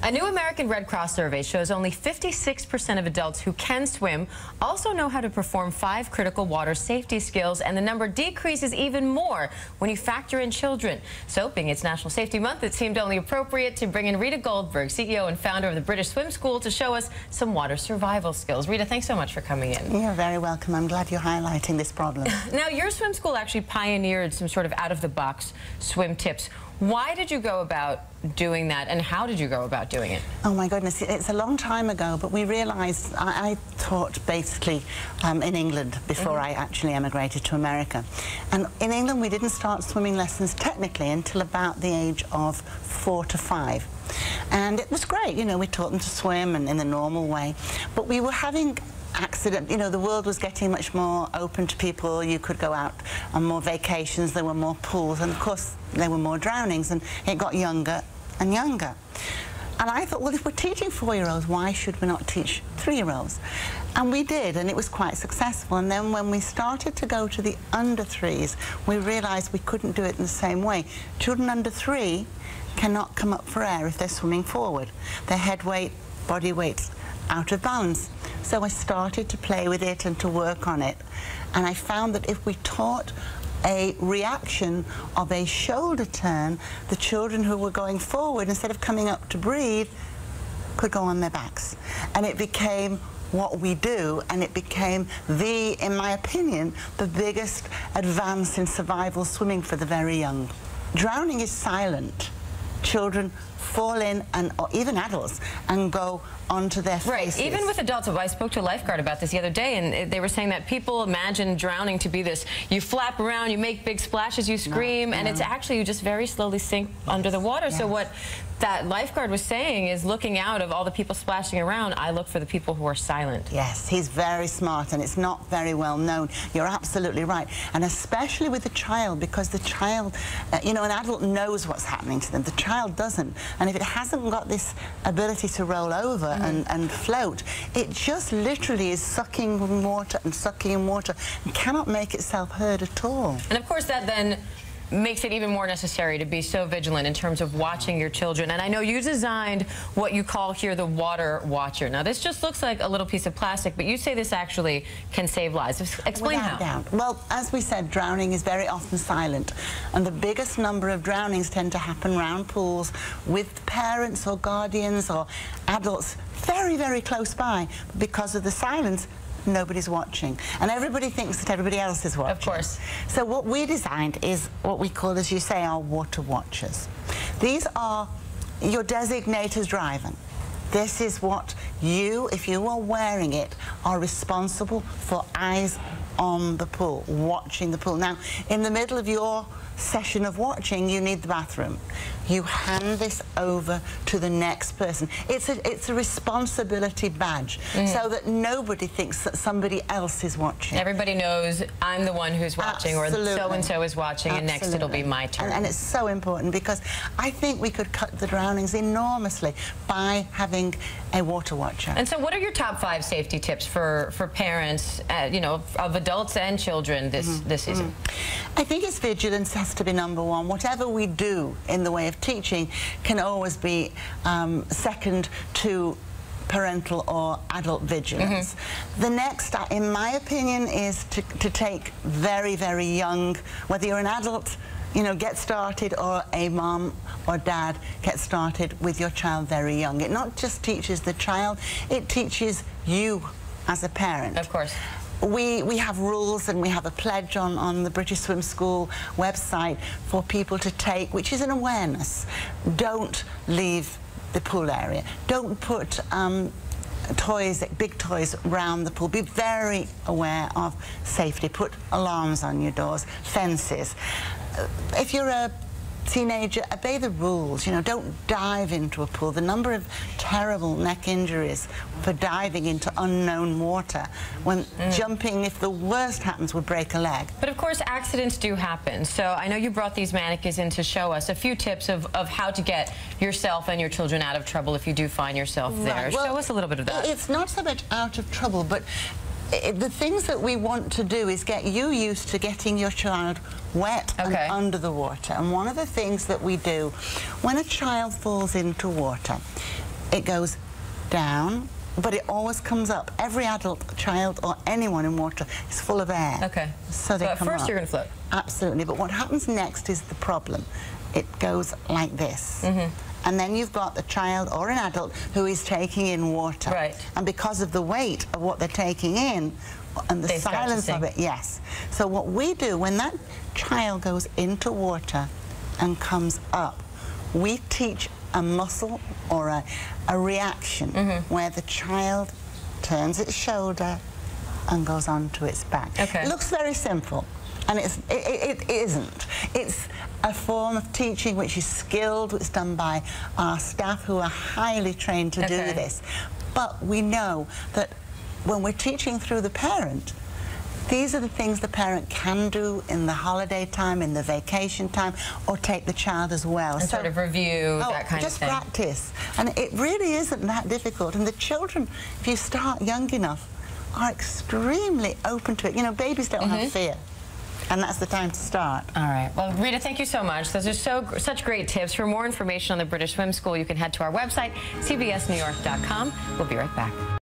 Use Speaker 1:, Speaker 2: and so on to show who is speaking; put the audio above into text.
Speaker 1: A new American Red Cross survey shows only 56% of adults who can swim also know how to perform 5 critical water safety skills, and the number decreases even more when you factor in children. So, being it's National Safety Month, it seemed only appropriate to bring in Rita Goldberg, CEO and founder of the British Swim School, to show us some water survival skills. Rita, thanks so much for coming in.
Speaker 2: You're very welcome. I'm glad you're highlighting this problem.
Speaker 1: Now, your swim school actually pioneered some sort of out-of-the-box swim tips. Why did you go about doing that, and how did you go about doing it?
Speaker 2: Oh my goodness, it's a long time ago, but we realized, I taught basically in England before I actually emigrated to America. And in England we didn't start swimming lessons technically until about the age of 4 to 5. And it was great, you know, we taught them to swim and in the normal way, but we were having accident, you know, the world was getting much more open to people. You could go out on more vacations, there were more pools, and of course there were more drownings, and it got younger and younger. And I thought, well, if we're teaching 4-year-olds, why should we not teach 3-year-olds? And we did, and it was quite successful. And then when we started to go to the under 3s, we realized we couldn't do it in the same way. Children under 3 cannot come up for air if they're swimming forward. Their head weight, body weight's out of balance. So I started to play with it and to work on it. And I found that if we taught a reaction of a shoulder turn, the children who were going forward, instead of coming up to breathe, could go on their backs. And it became what we do, and it became in my opinion, the biggest advance in survival swimming for the very young. Drowning is silent. Children fall in, or even adults, and go onto their faces.
Speaker 1: Right, even with adults. I spoke to a lifeguard about this the other day, and they were saying that people imagine drowning to be this, you flap around, you make big splashes, you scream, and it's actually you just very slowly sink under the water. Yes. So what that lifeguard was saying is, looking out of all the people splashing around, I look for the people who are silent.
Speaker 2: Yes, he's very smart, and it's not very well known. You're absolutely right. And especially with the child, because the child, you know, an adult knows what's happening to them. The child doesn't. And if it hasn't got this ability to roll over and float, it just literally is sucking in water and sucking in water and cannot make itself heard at all.
Speaker 1: And of course that then makes it even more necessary to be so vigilant in terms of watching your children. And I know you designed what you call here the Water Watcher. Now, this just looks like a little piece of plastic, but you say this actually can save lives. Explain how. Without doubt.
Speaker 2: Well, as we said, drowning is very often silent, and the biggest number of drownings tend to happen around pools with parents or guardians or adults very, very close by. Because of the silence, nobody's watching, and everybody thinks that everybody else is watching.
Speaker 1: Of course.
Speaker 2: So what we designed is what we call, as you say, our water watchers. These are your designated driver. This is what you, if you are wearing it, are responsible for eyes on the pool, watching the pool. Now, in the middle of your session of watching, you need the bathroom. You hand this over to the next person. It's a responsibility badge, so that nobody thinks that somebody else is watching.
Speaker 1: Everybody knows I'm the one who's watching, or so-and-so is watching, and next it'll be my turn.
Speaker 2: And it's so important, because I think we could cut the drownings enormously by having a water watcher.
Speaker 1: And so what are your top 5 safety tips for parents, you know, of adults and children this season?
Speaker 2: I think it's vigilance has to be number 1. Whatever we do in the way of teaching can always be second to parental or adult vigilance. The next, in my opinion, is to take very, very young, whether you're an adult, you know, get started, or a mom or dad, get started with your child very young. It not just teaches the child, it teaches you as a parent.
Speaker 1: Of course.
Speaker 2: We have rules, and we have a pledge on the British Swim School website for people to take, which is an awareness. Don't leave the pool area. Don't put toys, big toys, around the pool. Be very aware of safety. Put alarms on your doors, fences. If you're a teenager, obey the rules. You know, don't dive into a pool. The number of terrible neck injuries for diving into unknown water, when jumping, if the worst happens, would break a leg.
Speaker 1: But of course accidents do happen. So I know you brought these mannequins in to show us a few tips of how to get yourself and your children out of trouble if you do find yourself there. Right. Well, show us a little bit of that.
Speaker 2: It's not so much out of trouble, but the things that we want to do is get you used to getting your child wet and under the water. And one of the things that we do when a child falls into water, it goes down, but it always comes up. Every adult, child, or anyone in water is full of air.
Speaker 1: Okay.
Speaker 2: So they
Speaker 1: at
Speaker 2: come
Speaker 1: first
Speaker 2: up.
Speaker 1: You're going to float.
Speaker 2: Absolutely. But what happens next is the problem. It goes like this. And then you've got the child or an adult who is taking in water.
Speaker 1: Right.
Speaker 2: And because of the weight of what they're taking in and the silence of it, yes. So what we do when that child goes into water and comes up, we teach a muscle or a reaction where the child turns its shoulder and goes onto its back.
Speaker 1: Okay.
Speaker 2: It looks very simple, and it isn't. It's a form of teaching which is skilled. It's done by our staff who are highly trained to do this. But we know that when we're teaching through the parent, these are the things the parent can do in the holiday time, in the vacation time, or take the child as well.
Speaker 1: And sort of review, that kind of thing.
Speaker 2: Just practice. And it really isn't that difficult. And the children, if you start young enough, are extremely open to it. You know, babies don't have fear. And that's the time to start.
Speaker 1: All right. Well, Rita, thank you so much. Those are such great tips. For more information on the British Swim School, you can head to our website, cbsnewyork.com. We'll be right back.